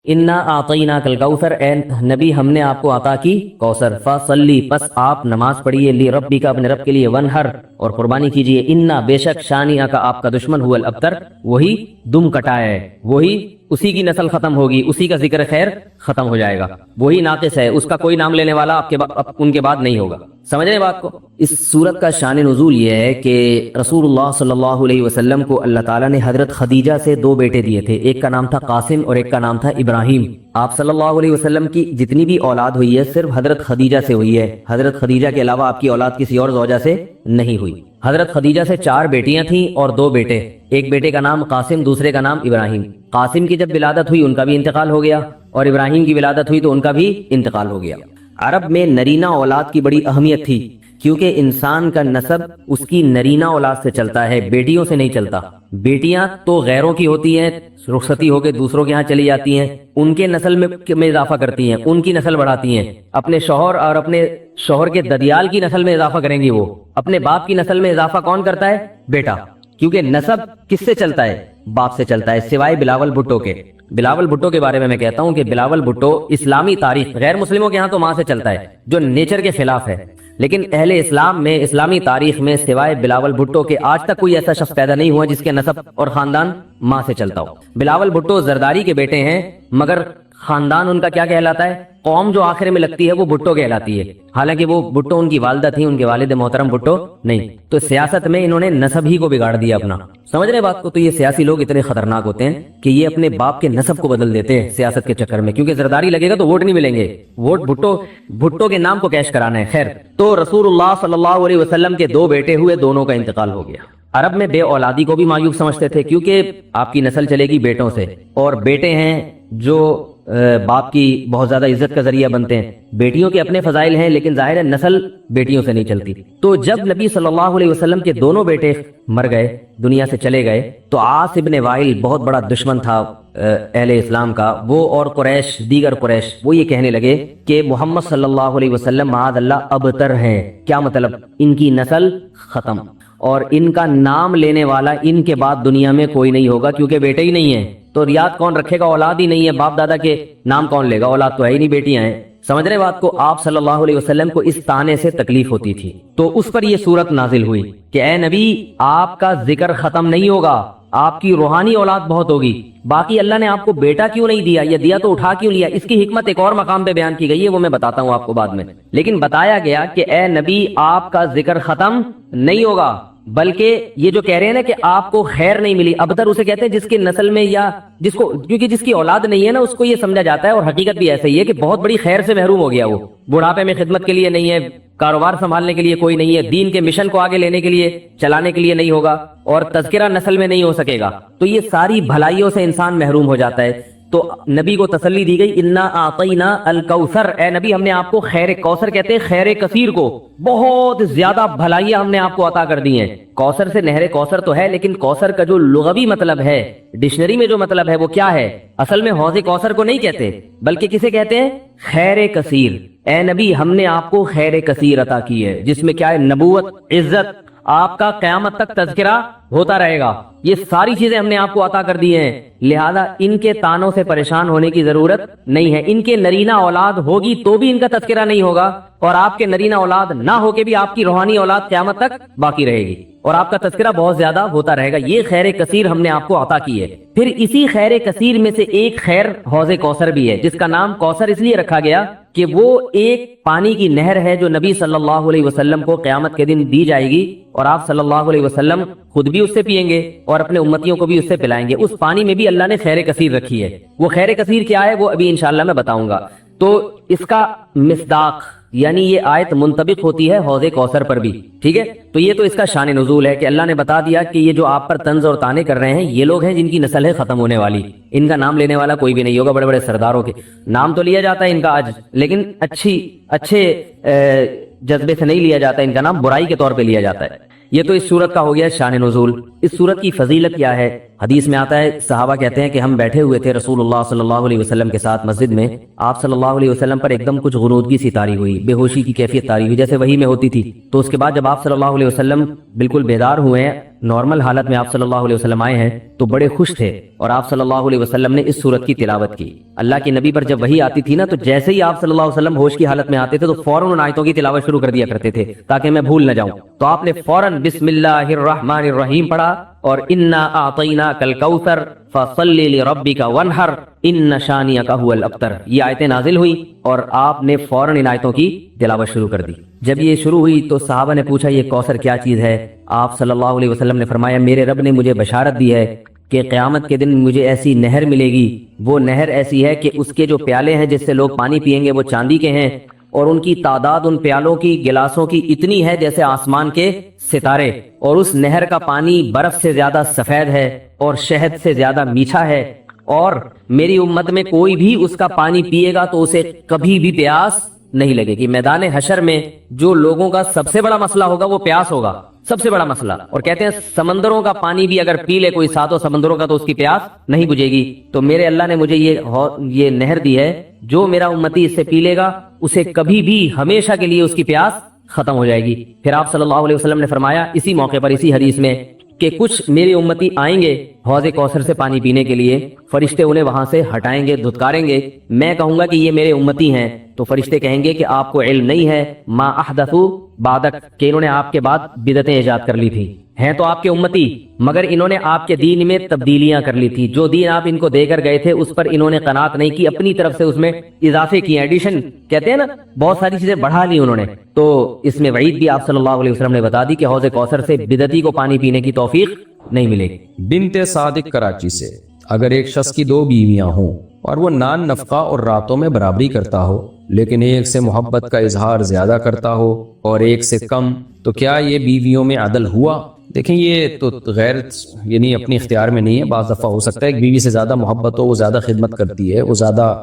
انا اعطینا کل کوثر، اے نبی ہم نے آپ کو عطا کی کوثر، فصلی پس آپ نماز پڑھیے، لی ربی کا اپنے رب کے لیے، ونہر اور قربانی کیجیے، انا بے شک شانیہ کا آپ کا دشمن، هو الابتر وہی دم کٹایا ہے، وہی اسی کی نسل ختم ہوگی، اسی کا ذکر خیر ختم ہو جائے گا، وہی ناقص ہے، اس کا کوئی نام لینے والا ان کے بعد نہیں ہوگا۔ سمجھ رہے بات کو؟ اس صورت کا شان نزول یہ ہے کہ رسول اللہ صلی اللہ علیہ وسلم کو اللہ تعالیٰ نے حضرت خدیجہ سے دو بیٹے دیے تھے، ایک کا نام تھا قاسم اور ایک کا نام تھا ابراہیم۔ آپ صلی اللہ علیہ وسلم کی جتنی بھی اولاد ہوئی ہے صرف حضرت خدیجہ سے ہوئی ہے، حضرت خدیجہ کے علاوہ آپ کی اولاد کسی اور زوجہ سے نہیں ہوئی۔ حضرت خدیجہ سے 4 بیٹیاں تھیں اور 2 بیٹے، ایک بیٹے کا نام قاسم، دوسرے کا نام ابراہیم۔ قاسم کی جب ولادت ہوئی ان کا بھی انتقال ہو گیا، اور ابراہیم کی ولادت ہوئی تو ان کا بھی انتقال ہو گیا۔ عرب میں نرینہ اولاد کی بڑی اہمیت تھی، کیونکہ انسان کا نسب اس کی نرینہ اولاد سے چلتا ہے، بیٹیوں سے نہیں چلتا۔ بیٹیاں تو غیروں کی ہوتی ہیں، رخصتی ہو کے دوسروں کے ہاں چلی جاتی ہیں، ان کے نسل میں اضافہ کرتی ہیں، ان کی نسل بڑھاتی ہیں، اپنے شوہر اور اپنے شوہر کے ددیال کی نسل میں اضافہ کریں گی، وہ اپنے باپ کی نسل میں اضافہ کون کرتا ہے؟ بیٹا، کیونکہ نسب کس سے چلتا ہے؟ باپ سے چلتا ہے، سوائے بلاول بھٹو کے۔ بلاول بھٹو کے بارے میں کہتا ہوں کہ بلاول بھٹو اسلامی تاریخ، غیر مسلموں کے ہاں تو ماں سے چلتا ہے جو نیچر کے خلاف ہے، لیکن اہل اسلام میں اسلامی تاریخ میں سوائے بلاول بھٹو کے آج تک کوئی ایسا شخص پیدا نہیں ہوا جس کے نسب اور خاندان ماں سے چلتا ہو۔ بلاول بھٹو زرداری کے بیٹے ہیں، مگر خاندان ان کا کیا کہلاتا ہے؟ قوم جو آخر میں لگتی ہے وہ بھٹو کہلاتی ہے، حالانکہ وہ بھٹو ان کی والدہ تھی، ان کے والد محترم بھٹو نہیں۔ تو سیاست میں انہوں نے نسب ہی کو بگاڑ دیا اپنا، سمجھ رہے بات کو؟ تو یہ سیاسی لوگ اتنے خطرناک ہوتے ہیں کہ یہ اپنے باپ کے نسب کو بدل دیتے ہیں سیاست کے چکر میں، کیونکہ زرداری لگے گا تو ووٹ نہیں ملیں گے، ووٹ بھٹو کے نام کو کیش کرانا ہے۔ خیر، تو رسول اللہ صلی اللہ علیہ وسلم کے 2 بیٹے ہوئے، دونوں کا انتقال ہو گیا۔ عرب میں بے اولادی کو بھی مایوب سمجھتے تھے، کیونکہ آپ کی نسل چلے گی بیٹوں سے، اور بیٹے ہیں جو باپ کی بہت زیادہ عزت کا ذریعہ بنتے ہیں۔ بیٹیوں کے اپنے فضائل ہیں، لیکن ظاہر ہے نسل بیٹیوں سے نہیں چلتی۔ تو جب نبی صلی اللہ علیہ وسلم کے دونوں بیٹے مر گئے، دنیا سے چلے گئے، تو عاص ابن وائل بہت بڑا دشمن تھا اہل اسلام کا، وہ اور قریش، دیگر قریش، وہ یہ کہنے لگے کہ محمد صلی اللہ علیہ وسلم معاذ اللہ ابتر ہیں۔ کیا مطلب؟ ان کی نسل ختم، اور ان کا نام لینے والا ان کے بعد دنیا میں کوئی نہیں ہوگا، کیونکہ بیٹے ہی نہیں ہیں، تو ریاض کون رکھے گا؟ اولاد ہی نہیں ہے، باپ دادا کے نام کون لے گا؟ اولاد تو ہے ہی نہیں، بیٹیاں ہیں۔ سمجھ رہے بات کو؟ آپ صلی اللہ علیہ وسلم کو اس طعنے سے تکلیف ہوتی تھی، تو اس پر یہ صورت نازل ہوئی کہ اے نبی، آپ کا ذکر ختم نہیں ہوگا، آپ کی روحانی اولاد بہت ہوگی۔ باقی اللہ نے آپ کو بیٹا کیوں نہیں دیا، یا دیا تو اٹھا کیوں لیا، اس کی حکمت ایک اور مقام پہ بیان کی گئی ہے، وہ میں بتاتا ہوں آپ کو بعد میں۔ لیکن بتایا گیا کہ اے نبی، آپ کا ذکر ختم نہیں ہوگا، بلکہ یہ جو کہہ رہے ہیں نا کہ آپ کو خیر نہیں ملی، ابتر اسے کہتے ہیں جس کے نسل میں، یا جس کو، کیونکہ جس کی اولاد نہیں ہے نا اس کو یہ سمجھا جاتا ہے، اور حقیقت بھی ایسا ہی ہے کہ بہت بڑی خیر سے محروم ہو گیا، وہ بڑھاپے میں خدمت کے لیے نہیں ہے، کاروبار سنبھالنے کے لیے کوئی نہیں ہے، دین کے مشن کو آگے لینے کے لیے، چلانے کے لیے نہیں ہوگا، اور تذکرہ نسل میں نہیں ہو سکے گا، تو یہ ساری بھلائیوں سے انسان محروم ہو جاتا ہے۔ تو نبی کو تسلی دی گئی، انا اعطینا الکوثر، اے نبی ہم نے آپ کو خیر کوثر کہتے ہیں خیر کثیر کو، بہت زیادہ بھلائیاں ہم نے آپ کو عطا کر دی ہیں۔ کوثر سے نہر کوثر تو ہے، لیکن کوثر کا جو لغوی مطلب ہے، ڈکشنری میں جو مطلب ہے وہ کیا ہے؟ اصل میں حوض کوثر کو نہیں کہتے، بلکہ کسے کہتے ہیں؟ خیر کثیر۔ اے نبی ہم نے آپ کو خیر کثیر عطا کی ہے، جس میں کیا ہے؟ نبوت، عزت، آپ کا قیامت تک تذکرہ ہوتا رہے گا، یہ ساری چیزیں ہم نے آپ کو عطا کر دی ہیں، لہذا ان کے تانوں سے پریشان ہونے کی ضرورت نہیں ہے۔ ان کے نرینہ اولاد ہوگی تو بھی ان کا تذکرہ نہیں ہوگا، اور آپ کے نرینہ اولاد نہ ہو کے بھی آپ کی روحانی اولاد قیامت تک باقی رہے گی، اور آپ کا تذکرہ بہت زیادہ ہوتا رہے گا۔ یہ خیر کثیر ہم نے آپ کو عطا کی ہے۔ پھر اسی خیر کثیر میں سے ایک خیر حوض کوثر بھی ہے، جس کا نام کوثر اس لیے رکھا گیا کہ وہ ایک پانی کی نہر ہے جو نبی صلی اللہ علیہ وسلم کو قیامت کے دن دی جائے گی، اور آپ صلی اللہ علیہ وسلم خود بھی اس سے پیئیں گے اور اپنے امتیوں کو بھی اس سے پلائیں گے۔ اس پانی میں بھی اللہ نے خیر کثیر رکھی ہے۔ وہ خیر کثیر کیا ہے وہ ابھی انشاءاللہ میں بتاؤں گا۔ تو اس کا مصداق، یعنی یہ آیت منطبق ہوتی ہے حوض کوثر پر بھی، ٹھیک ہے؟ تو یہ تو اس کا شان نزول ہے کہ اللہ نے بتا دیا کہ یہ جو آپ پر طنز اور طعنے کر رہے ہیں یہ لوگ ہیں جن کی نسل ہے ختم ہونے والی، ان کا نام لینے والا کوئی بھی نہیں ہوگا۔ بڑے بڑے سرداروں کے نام تو لیا جاتا ہے ان کا آج، لیکن اچھے جذبے سے نہیں لیا جاتا، ان کا نام برائی کے طور پہ لیا جاتا ہے۔ یہ تو اس سورت کا ہو گیا شان نزول۔ اس سورت کی فضیلت کیا ہے؟ حدیث میں آتا ہے صحابہ کہتے ہیں کہ ہم بیٹھے ہوئے تھے رسول اللہ صلی اللہ علیہ وسلم کے ساتھ مسجد میں، آپ صلی اللہ علیہ وسلم پر ایک دم کچھ غنودگی سی طاری ہوئی، بے ہوشی کی کیفیت طاری ہوئی جیسے وحی میں ہوتی تھی. تو اس کے بعد جب آپ صلی اللہ علیہ وسلم بالکل بیدار ہوئے ہیں، نارمل حالت میں آپ صلی اللہ علیہ وسلم آئے ہیں تو بڑے خوش تھے، اور آپ صلی اللہ علیہ وسلم نے اس سورت کی تلاوت کی. اللہ کے نبی پر جب وحی آتی تھی نا تو جیسے ہی آپ صلی اللہ علیہ وسلم ہوش کی حالت میں آتے تھے تو فوراً ان آیتوں کی تلاوت شروع کر دیا کرتے تھے تاکہ میں بھول نہ جاؤں. تو آپ نے فوراً بسم اللہ الرحمن الرحیم پڑھا اور انا اعطیناک الکوثر فصلی لربک وانحر ان شانئک ھو الابتر، یہ آیتیں نازل ہوئی اور آپ نے فوراً ان آیتوں کی تلاوت شروع کر دی. جب یہ شروع ہوئی تو صحابہ نے پوچھا یہ کوثر کیا چیز ہے؟ آپ صلی اللہ علیہ وسلم نے فرمایا میرے رب نے مجھے بشارت دی ہے کہ قیامت کے دن مجھے ایسی نہر ملے گی، وہ نہر ایسی ہے کہ اس کے جو پیالے ہیں جس سے لوگ پانی پئیں گے وہ چاندی کے ہیں، اور ان کی تعداد ان پیالوں کی گلاسوں کی اتنی ہے جیسے آسمان کے ستارے، اور اس نہر کا پانی برف سے زیادہ سفید ہے اور شہد سے زیادہ میٹھا ہے، اور میری امت میں کوئی بھی اس کا پانی پیے گا تو اسے کبھی بھی پیاس نہیں لگے گی. میدان حشر میں جو لوگوں کا سب سے بڑا مسئلہ ہوگا وہ پیاس ہوگا، سب سے بڑا مسئلہ. اور کہتے ہیں سمندروں کا پانی بھی اگر پی لے کوئی ساتوں سمندروں کا تو اس کی پیاس نہیں بجھے گی. تو میرے اللہ نے مجھے یہ نہر دی ہے، جو میرا امتی اس سے پی لے گا اسے کبھی بھی ہمیشہ کے لیے اس کی پیاس ختم ہو جائے گی. پھر آپ صلی اللہ علیہ وسلم نے فرمایا اسی موقع پر اسی حدیث میں کہ کچھ میرے امتی آئیں گے حوض کوثر سے پانی پینے کے لیے، فرشتے انہیں وہاں سے ہٹائیں گے، دھتکاریں گے. میں کہوں گا کہ یہ میرے امتی ہیں تو فرشتے کہیں گے کہ آپ کو علم نہیں ہے، ما احدثوا بعدک، کہ انہوں نے آپ کے بعد بدعتیں ایجاد کر لی تھی. ہیں تو آپ کے امتی مگر انہوں نے آپ کے دین میں تبدیلیاں کر لی تھی، جو دین آپ ان کو دے کر گئے تھے اس پر انہوں نے قناعت نہیں کی، اپنی طرف سے اس میں اضافے کیے، ایڈیشن کہتے ہیں نا، بہت ساری چیزیں بڑھا لی انہوں نے. تو اس میں وعید بھی آپ صلی اللہ علیہ وسلم نے بتا دی کہ حوض کوثر سے بدعتی کو پانی پینے کی توفیق نہیں ملے گی. بنت صادق کراچی سے، اگر ایک شخص کی 2 بیویاں ہوں اور وہ نان نفقہ اور راتوں میں برابری کرتا ہو لیکن ایک سے محبت کا اظہار زیادہ کرتا ہو اور ایک سے کم، تو کیا یہ بیویوں میں عدل ہوا؟ دیکھیں یہ تو غیر یعنی اپنی اختیار میں نہیں ہے. بعض دفعہ ہو سکتا ہے ایک بیوی سے زیادہ محبت ہو، وہ زیادہ خدمت کرتی ہے، وہ زیادہ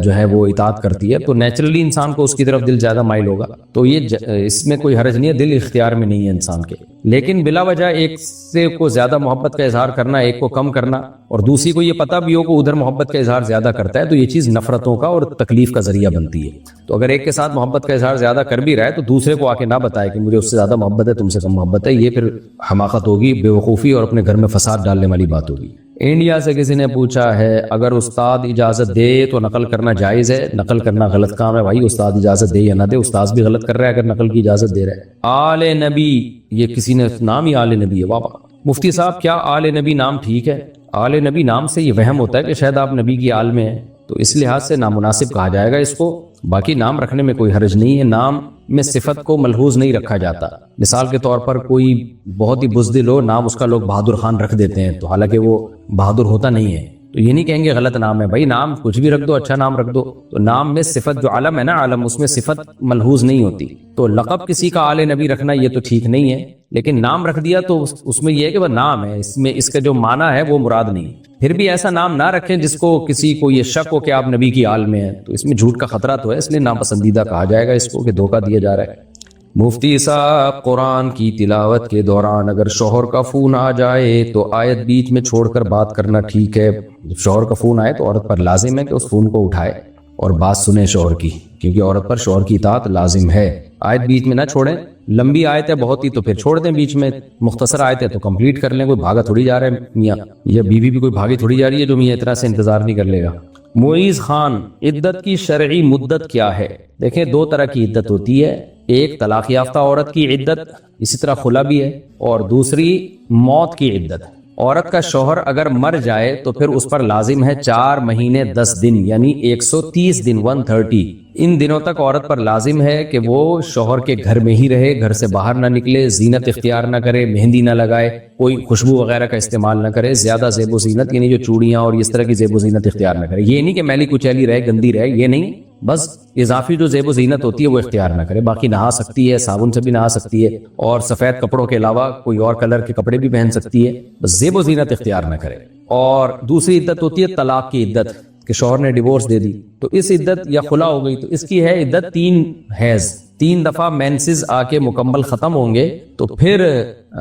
جو ہے وہ اطاعت کرتی ہے، تو نیچرلی انسان کو اس کی طرف دل زیادہ مائل ہوگا. تو یہ اس میں کوئی حرج نہیں ہے، دل اختیار میں نہیں ہے انسان کے. لیکن بلا وجہ ایک سے کو زیادہ محبت کا اظہار کرنا، ایک کو کم کرنا، اور دوسری کو یہ پتہ بھی ہو کہ ادھر محبت کا اظہار زیادہ کرتا ہے، تو یہ چیز نفرتوں کا اور تکلیف کا ذریعہ بنتی ہے. تو اگر ایک کے ساتھ محبت کا اظہار زیادہ کر بھی رہا ہے تو دوسرے کو آ کے نہ بتائے کہ مجھے اس سے زیادہ محبت ہے، تم سے کم محبت ہے. یہ پھر حماقت ہوگی، بے وقوفی اور اپنے گھر میں فساد ڈالنے والی بات ہوگی. انڈیا سے کسی نے پوچھا ہے اگر استاد اجازت دے تو نقل کرنا جائز ہے؟ نقل کرنا غلط کام ہے بھائی، استاد اجازت دے یا نہ دے، استاد بھی غلط کر رہا ہے اگر نقل کی اجازت دے رہا ہے. آل نبی، یہ کسی نے نام ہی آل نبی ہے. واہ مفتی صاحب، کیا آل نبی نام ٹھیک ہے؟ آل نبی نام سے یہ وہم ہوتا ہے کہ شاید آپ نبی کی آل میں ہیں، تو اس لحاظ سے نامناسب کہا جائے گا اس کو. باقی نام رکھنے میں کوئی حرج نہیں ہے، نام میں صفت کو ملحوظ نہیں رکھا جاتا. مثال کے طور پر کوئی بہت ہی بزدل ہو، نام اس کا لوگ بہادر خان رکھ دیتے ہیں، تو حالانکہ وہ بہادر ہوتا نہیں ہے، تو یہ نہیں کہیں گے غلط نام ہے. بھائی نام کچھ بھی رکھ دو، اچھا نام رکھ دو. تو نام میں صفت جو علم ہے نا، علم اس میں صفت ملحوظ نہیں ہوتی. تو لقب کسی کا آل نبی رکھنا یہ تو ٹھیک نہیں ہے، لیکن نام رکھ دیا تو اس میں یہ ہے کہ وہ نام ہے، اس میں اس کا جو معنی ہے وہ مراد نہیں. پھر بھی ایسا نام نہ رکھیں جس کو کسی کو یہ شک ہو کہ آپ نبی کی آل میں ہیں، تو اس میں جھوٹ کا خطرہ تو ہے، اس لیے ناپسندیدہ کہا جائے گا اس کو کہ دھوکہ دیا جا رہا ہے. مفتی صاحب، قرآن کی تلاوت کے دوران اگر شوہر کا فون آ جائے تو آیت بیچ میں چھوڑ کر بات کرنا ٹھیک ہے؟ جب شوہر کا فون آئے تو عورت پر لازم ہے کہ اس فون کو اٹھائے اور بات سنیں شوہر کی، کیونکہ عورت پر شوہر کی اطاعت لازم ہے. آیت بیچ میں نہ چھوڑیں. لمبی آیت ہے بہت ہی تو پھر چھوڑ دیں بیچ میں، مختصر آیت ہے تو کمپلیٹ کر لیں. کوئی بھاگا تھوڑی جا رہا ہے میاں، یا بیوی بھی کوئی بھاگی تھوڑی جا رہی ہے جو میاں اتنا سے انتظار نہیں کر لے گا. معیز خان، عدت کی شرعی مدت کیا ہے؟ دیکھیں 2 طرح کی عدت ہوتی ہے، ایک طلاق یافتہ عورت کی عدت، اسی طرح خلا بھی ہے، اور دوسری موت کی عدت. عورت کا شوہر اگر مر جائے تو پھر اس پر لازم ہے 4 مہینے 10 دن یعنی 130 دن 130. ان دنوں تک عورت پر لازم ہے کہ وہ شوہر کے گھر میں ہی رہے، گھر سے باہر نہ نکلے، زینت اختیار نہ کرے، مہندی نہ لگائے، کوئی خوشبو وغیرہ کا استعمال نہ کرے، زیادہ زیب و زینت یعنی جو چوڑیاں اور اس طرح کی زیب و زینت اختیار نہ کرے. یہ نہیں کہ میلی کچیلی رہے، گندی رہے، یہ نہیں، بس اضافی جو زیب و زینت ہوتی ہے وہ اختیار نہ کرے. باقی نہا سکتی ہے، صابن سے بھی نہا سکتی ہے، اور سفید کپڑوں کے علاوہ کوئی اور کلر کے کپڑے بھی پہن سکتی ہے، بس زیب و زینت اختیار نہ کرے. اور دوسری عدت ہوتی ہے طلاق کی عدت، کہ شوہر نے ڈیورس دے دی تو اس عدت یا خلا ہو گئی تو اس کی ہے عدت 3 حیض، 3 دفعہ مینسز آ کے مکمل ختم ہوں گے تو پھر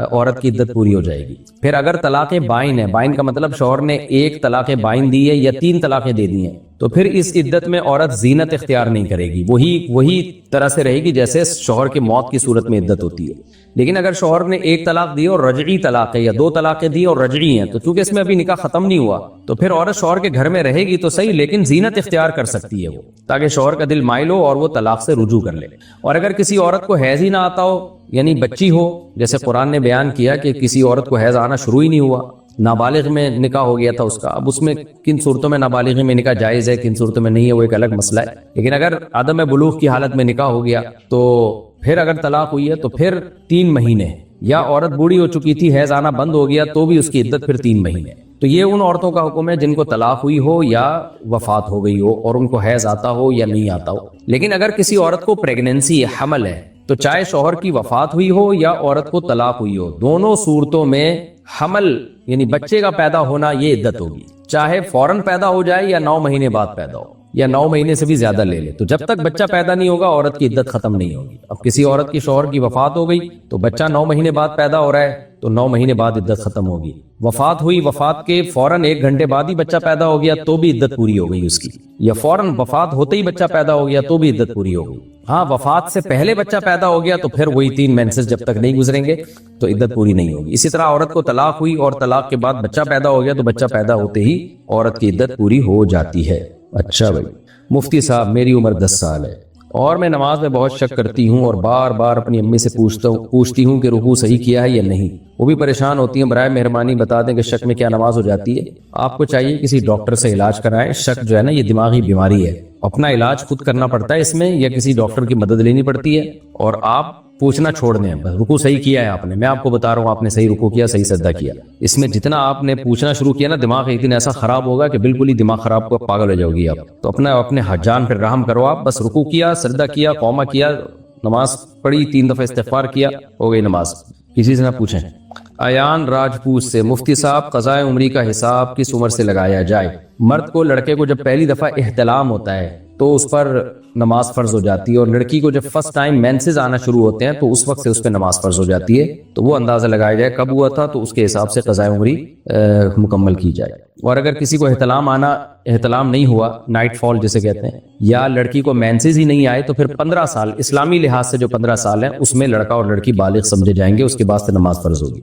عورت کی عدت پوری ہو جائے گی۔ پھر اگر طلاق بائن ہے، بائن کا مطلب شوہر نے 1 طلاق بائن دی ہے یا 3 طلاقیں دے دی ہیں، تو پھر اس عدت میں عورت زینت اختیار نہیں کرے گی، وہی طرح سے رہے گی جیسے شوہر کی موت کی صورت میں عدت ہوتی ہے۔ لیکن اگر شوہر نے 1 طلاق دی اور رجعی طلاق ہے یا 2 طلاقیں دی اور رجعی ہیں، تو چونکہ اس میں ابھی نکاح ختم نہیں ہوا تو پھر عورت شوہر کے گھر میں رہے گی تو صحیح، لیکن زینت اختیار کر سکتی ہے وہ، تاکہ شوہر کا دل مائل ہو اور وہ طلاق سے رجوع کر لے۔ اور اگر کسی عورت کو حیض ہی نہ آتا ہو، یعنی بچی ہو، جیسے قرآن نے بیان کیا کہ کسی عورت کو حیض آنا شروع ہی نہیں ہوا، نابالغ میں نکاح ہو گیا تھا اس کا، اب اس میں کن صورتوں میں نابالغی میں نکاح جائز ہے، کن صورتوں میں نہیں ہے، وہ ایک الگ مسئلہ ہے۔ لیکن اگر عدم بلوغ کی حالت میں نکاح ہو گیا تو پھر اگر طلاق ہوئی ہے تو پھر 3 مہینے، یا عورت بوڑھی ہو چکی تھی حیض آنا بند ہو گیا تو بھی اس کی عدت پھر 3 مہینے۔ تو یہ ان عورتوں کا حکم ہے جن کو طلاق ہوئی ہو یا وفات ہو گئی ہو اور ان کو حیض آتا ہو یا نہیں آتا ہو۔ لیکن اگر کسی عورت کو پریگننسی حمل ہے تو چاہے شوہر کی وفات ہوئی ہو یا عورت کو طلاق ہوئی ہو، دونوں صورتوں میں حمل یعنی بچے کا پیدا ہونا یہ عدت ہوگی، چاہے فوراً پیدا ہو جائے یا 9 مہینے بعد پیدا ہو یا 9 مہینے سے بھی زیادہ لے لے، تو جب تک بچہ پیدا نہیں ہوگا عورت کی عدت ختم نہیں ہوگی۔ اب کسی عورت کی شوہر کی وفات ہو گئی تو بچہ 9 مہینے بعد پیدا ہو رہا ہے تو 9 مہینے بعد عدت ختم ہوگی۔ وفات ہوئی، وفات کے فوراً 1 گھنٹے بعد ہی بچہ پیدا ہو گیا تو بھی عدت پوری ہو گئی اس کی، یا فوراً وفات ہوتے ہی بچہ پیدا ہو گیا تو بھی عدت پوری ہو گئی۔ ہاں وفات سے پہلے بچہ پیدا ہو گیا تو پھر وہی 3 مینسز جب تک نہیں گزریں گے تو عدت پوری نہیں ہوگی۔ اسی طرح عورت کو طلاق ہوئی اور طلاق کے بعد بچہ پیدا ہو گیا تو بچہ پیدا ہوتے ہی عورت کی عدت پوری ہو جاتی ہے۔ اچھا بھائی، مفتی صاحب میری عمر 10 سال ہے اور میں نماز میں بہت شک کرتی ہوں اور بار بار اپنی امی سے پوچھتی ہوں کہ رکوع صحیح کیا ہے یا نہیں، وہ بھی پریشان ہوتی ہیں، برائے مہربانی بتا دیں کہ شک میں کیا نماز ہو جاتی ہے۔ آپ کو چاہیے کسی ڈاکٹر سے علاج کرائیں، شک جو ہے نا یہ دماغی بیماری ہے، اپنا علاج خود کرنا پڑتا ہے اس میں، یا کسی ڈاکٹر کی مدد لینی پڑتی ہے، اور آپ پوچھنا چھوڑ دیں، بس رکوع صحیح کیا ہے آپ نے، میں آپ کو بتا رہا ہوں آپ نے صحیح رکوع کیا، صحیح سجدہ کیا۔ اس میں جتنا آپ نے پوچھنا شروع کیا نا دماغ ایک دن ایسا خراب ہوگا کہ بالکل ہی دماغ خراب کو پاگل ہو جاؤ گی آپ۔ تو اپنے جان پہ رحم کرو، آپ بس رکوع کیا، سجدہ کیا، قومہ کیا، نماز پڑھی، 3 دفعہ استغفار کیا، ہو گئی نماز، کسی سے نہ پوچھیں۔ ایان راجپوت سے مفتی صاحب قضاء عمری کا حساب کس عمر سے لگایا جائے؟ مرد کو، لڑکے کو جب پہلی دفعہ احتلام ہوتا ہے تو اس پر نماز فرض ہو جاتی ہے، اور لڑکی کو جب فرسٹ ٹائم مینسز آنا شروع ہوتے ہیں تو اس وقت سے اس پہ نماز فرض ہو جاتی ہے، تو وہ اندازہ لگایا جائے کب ہوا تھا تو اس کے حساب سے قضاء عمری مکمل کی جائے۔ اور اگر کسی کو احتلام نہیں ہوا، نائٹ فال جسے کہتے ہیں، یا لڑکی کو مینسز ہی نہیں آئے تو پھر 15 سال اسلامی لحاظ سے جو 15 سال ہیں اس میں لڑکا اور لڑکی بالغ سمجھے جائیں گے، اس کے بعد سے نماز فرض ہوگی۔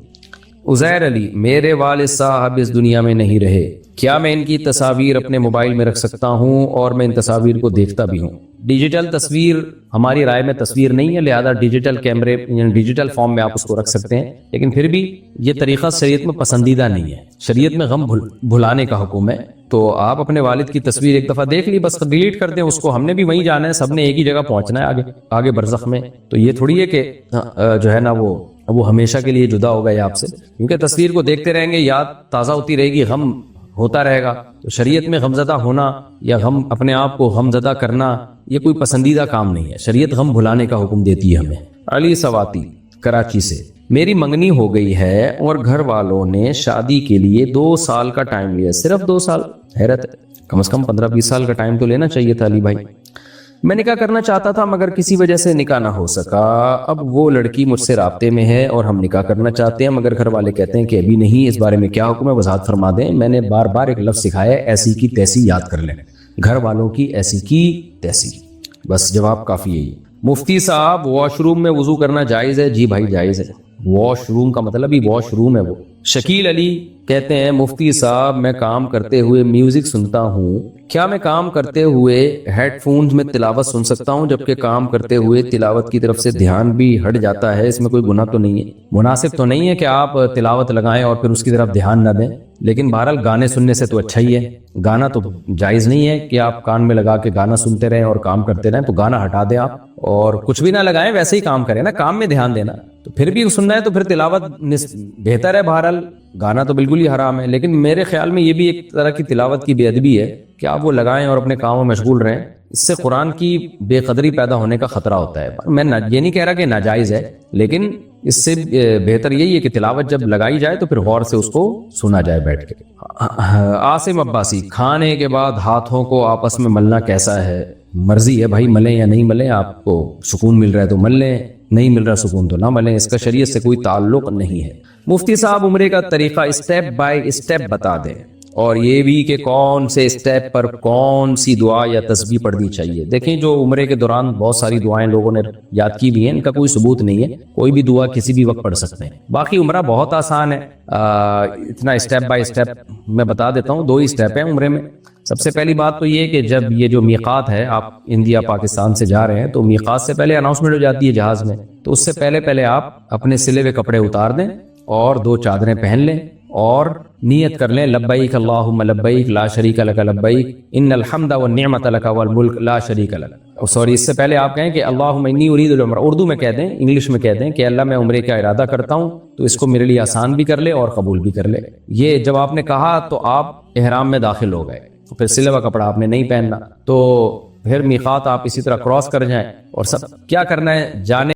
عزیر علی، میرے والد صاحب اس دنیا میں نہیں رہے، کیا میں ان کی تصاویر اپنے موبائل میں رکھ سکتا ہوں اور میں ان تصاویر کو دیکھتا بھی ہوں؟ ڈیجیٹل تصویر ہماری رائے میں تصویر نہیں ہے، لہذا ڈیجیٹل کیمرے یعنی ڈیجیٹل فارم میں آپ اس کو رکھ سکتے ہیں، لیکن پھر بھی یہ طریقہ شریعت میں پسندیدہ نہیں ہے، شریعت میں غم بھلانے کا حکم ہے۔ تو آپ اپنے والد کی تصویر ایک دفعہ دیکھ لی، بس ڈیلیٹ کر دیں اس کو، ہم نے بھی وہیں جانا ہے، سب نے ایک ہی جگہ پہنچنا ہے آگے برزخ میں، تو یہ تھوڑی ہے کہ جو ہے نا وہ ہمیشہ کے لیے جدا ہوگا یا آپ سے، کیونکہ تصویر کو دیکھتے رہیں گے، یاد تازہ ہوتی رہے گی، غم ہوتا رہے گا۔ تو شریعت میں غمزدہ ہونا یا غم اپنے آپ کو غمزدہ کرنا یہ کوئی پسندیدہ کام نہیں ہے، شریعت غم بھلانے کا حکم دیتی ہے ہمیں۔ علی سواتی کراچی سے، میری منگنی ہو گئی ہے اور گھر والوں نے شادی کے لیے 2 سال کا ٹائم لیا، صرف 2 سال؟ حیرت ہے، کم از کم 15-20 سال کا ٹائم تو لینا چاہیے تھا علی بھائی۔ میں نکاح کرنا چاہتا تھا مگر کسی وجہ سے نکاح نہ ہو سکا، اب وہ لڑکی مجھ سے رابطے میں ہے اور ہم نکاح کرنا چاہتے ہیں مگر گھر والے کہتے ہیں کہ ابھی نہیں، اس بارے میں کیا حکم ہے وضاحت فرما دیں۔ میں نے بار بار ایک لفظ سکھایا ہے، ایسی کی تیسی یاد کر لیں، گھر والوں کی ایسی کی تیسی، بس جواب کافی ہے۔ مفتی صاحب واش روم میں وضو کرنا جائز ہے؟ جی بھائی جائز ہے، واش روم کا مطلب ہی واش روم ہے وہ۔ شکیل علی کہتے ہیں مفتی صاحب میں کام کرتے ہوئے میوزک سنتا ہوں، کیا میں کام کرتے ہوئے ہیڈ فونز میں تلاوت سن سکتا ہوں؟ جبکہ کام کرتے ہوئے تلاوت کی طرف سے دھیان بھی ہٹ جاتا ہے، اس میں کوئی گناہ تو نہیں ہے؟ مناسب تو نہیں ہے کہ آپ تلاوت لگائیں اور پھر اس کی طرف دھیان نہ دیں، لیکن بہرحال گانے سننے سے تو اچھا ہی ہے، گانا تو جائز نہیں ہے کہ آپ کان میں لگا کے گانا سنتے رہیں اور کام کرتے رہیں، تو گانا ہٹا دیں آپ اور کچھ بھی نہ لگائیں، ویسے ہی کام کریں نا، کام میں دھیان دینا، تو پھر بھی سننا ہے تو پھر تلاوت بہتر ہے، بہرحال گانا تو بالکل ہی حرام ہے، لیکن میرے خیال میں یہ بھی ایک طرح کی تلاوت کی بے ادبی ہے کہ آپ وہ لگائیں اور اپنے کاموں میں مشغول رہیں، اس سے قرآن کی بے قدری پیدا ہونے کا خطرہ ہوتا ہے۔ میں یہ نہیں کہہ رہا کہ ناجائز ہے، لیکن اس سے بہتر یہی ہے کہ تلاوت جب لگائی جائے تو پھر غور سے اس کو سنا جائے بیٹھ کے۔ عاصم عباسی، کھانے کے بعد ہاتھوں کو آپس میں ملنا کیسا ہے؟ مرضی ہے بھائی، ملیں یا نہیں ملیں، آپ کو سکون مل رہا ہے تو مل لیں، نہیں مل رہا سکون تو نہ ملیں، اس کا شریعت سے کوئی تعلق نہیں ہے۔ مفتی صاحب عمرے کا طریقہ اسٹیپ بائی اسٹیپ بتا دیں، اور یہ بھی کہ کون سے اسٹیپ پر کون سی دعا یا تسبیح پڑھنی چاہیے۔ دیکھیں، جو عمرے کے دوران بہت ساری دعائیں لوگوں نے یاد کی بھی ہیں، ان کا کوئی ثبوت نہیں ہے، کوئی بھی دعا کسی بھی وقت پڑھ سکتے ہیں۔ باقی عمرہ بہت آسان ہے، اتنا اسٹیپ بائی اسٹیپ میں بتا دیتا ہوں۔ 2 ہی اسٹیپ ہیں عمرے میں۔ سب سے پہلی بات تو یہ کہ جب یہ جو میقات ہے، آپ انڈیا پاکستان سے جا رہے ہیں، تو میقات سے پہلے اناؤنسمنٹ ہو جاتی ہے جہاز میں، تو اس سے پہلے آپ اپنے سلے ہوئے کپڑے اتار دیں اور 2 چادریں پہن لیں اور نیت کر لیں، لبیک اللہم لبیک لا شریک لک لبیک ان الحمد والنعمت لک والملک لا شریک لک۔ سوری، اس سے پہلے آپ کہیں کہ اللہم انی ارید العمرہ، اردو میں کہہ دیں، انگلش میں کہہ دیں کہ اللہ میں عمرے کا ارادہ کرتا ہوں، تو اس کو میرے لیے آسان بھی کر لے اور قبول بھی کر لے۔ یہ جب آپ نے کہا تو آپ احرام میں داخل ہو گئے، پھر سلا ہوا کپڑا آپ نے نہیں پہننا، تو پھر میقات آپ اسی طرح کراس کر جائیں، اور سب کیا کرنا ہے جانے